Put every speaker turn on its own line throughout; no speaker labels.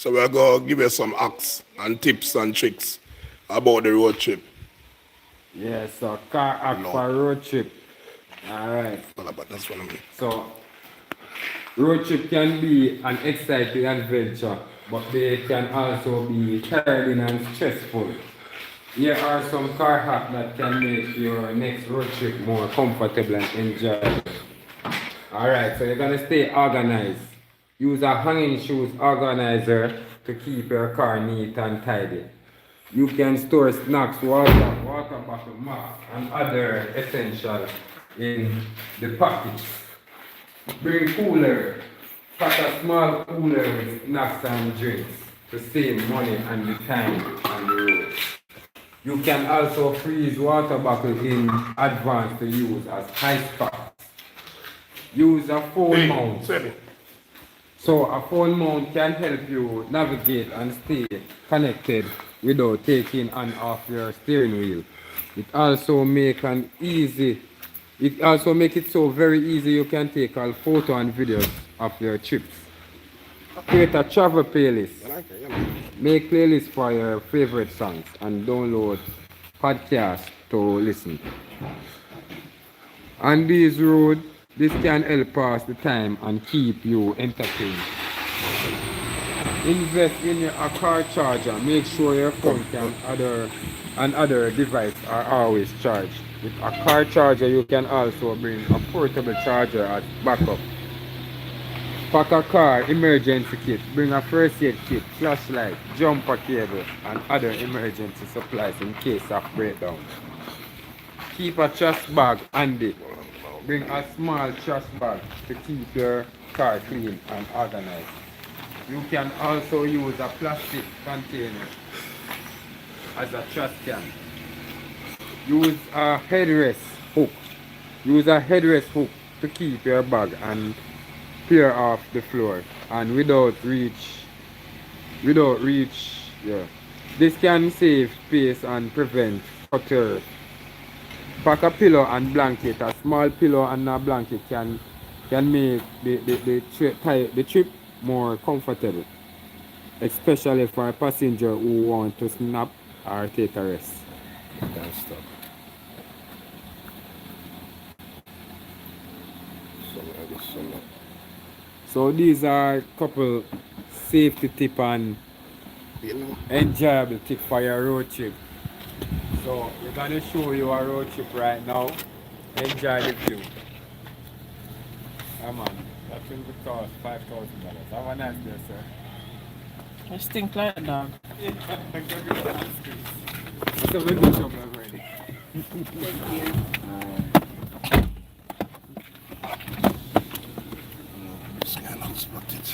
So we're going to give you some hacks and tips and tricks about the road trip.
Yeah, so car hack for road trip. Alright.
But that's what I mean.
So road trip can be an exciting adventure, but they can also be tiring and stressful. Here are some car hacks that can make your next road trip more comfortable and enjoyable. Alright, so you're gonna stay organized. Use a hanging shoes organizer to keep your car neat and tidy. You can store snacks, water bottle, mask, and other essentials in the pockets. Bring cooler. Pack a small cooler with snacks and drinks to save money and the time on the road. You can also freeze water bottle in advance to use as ice packs. Use a phone mount. So a phone mount can help you navigate and stay connected without taking on off your steering wheel. It also make it so very easy you can take all photo and videos of your trips. Create a travel playlist. Make playlists for your favorite songs and download podcasts to listen. On these roads, this can help pass the time and keep you entertained. Invest in a car charger. Make sure your phone and other devices are always charged. With a car charger, you can also bring a portable charger as backup. Pack a car emergency kit. Bring a first aid kit, flashlight, jumper cable, and other emergency supplies in case of breakdown. Keep a trash bag handy. Bring a small trash bag to keep your car clean and organized. You can also use a plastic container as a trash can. Use a headrest hook. Use a headrest hook to keep your bag and clear off the floor and without reach. Yeah. This can save space and prevent clutter. Pack a pillow and blanket. A small pillow and a blanket can make the trip more comfortable, especially for a passenger who want to nap or take a rest.
Can't stop.
So these are a couple safety tip and enjoyable tip for your road trip. So we're gonna show you a road trip right now. Enjoy the view. Come on, that will cost $5,000. Have a nice day, sir.
I stink like a dog.
So we're good job already.
Thank you.
This guy looks bucket.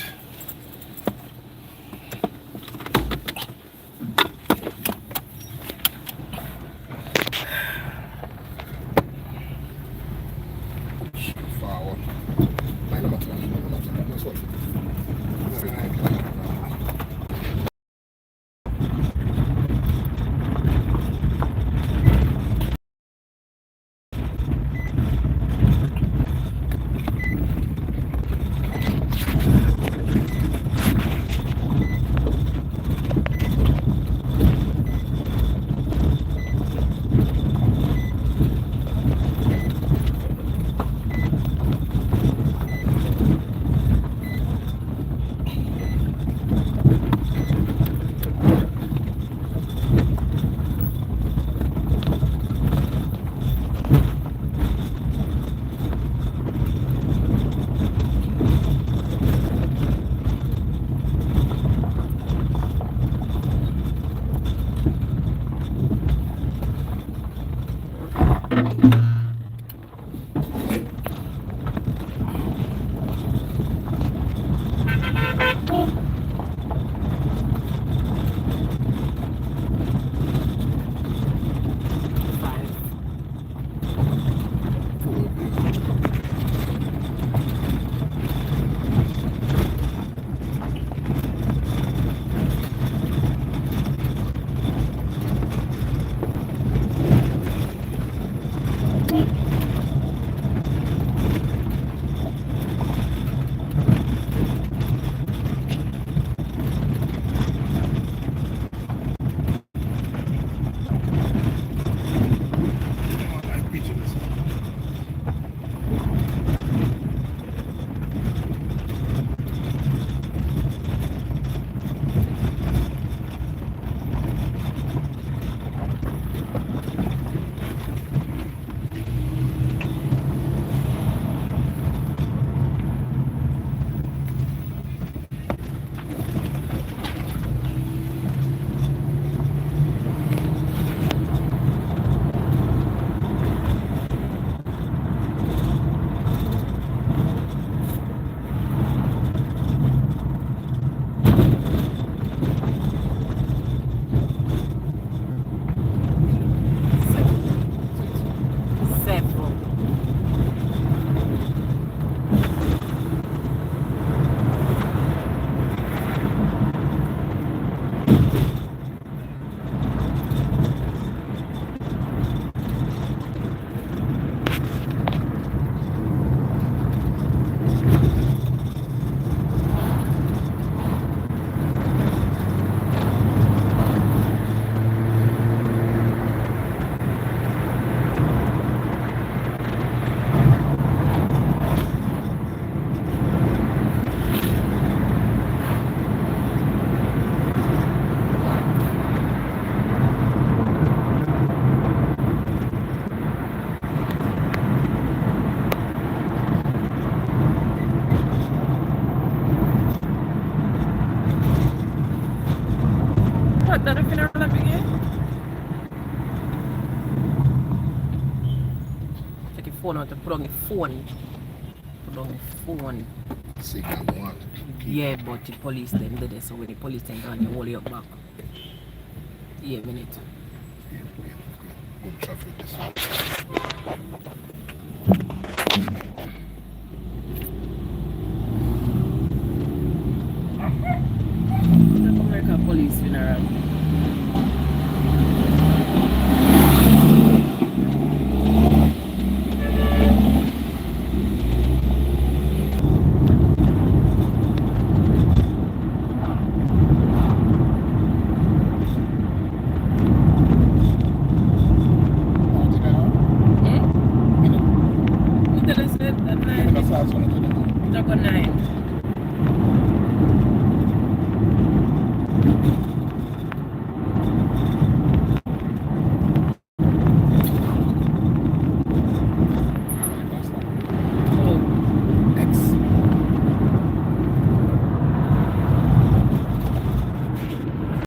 What the funeral again? Take your phone out and put on your phone. Put on your phone.
Signal one.
Yeah, but the police them did it, so when the police them gone, you hold your back. Yeah, minute.
Good traffic this one.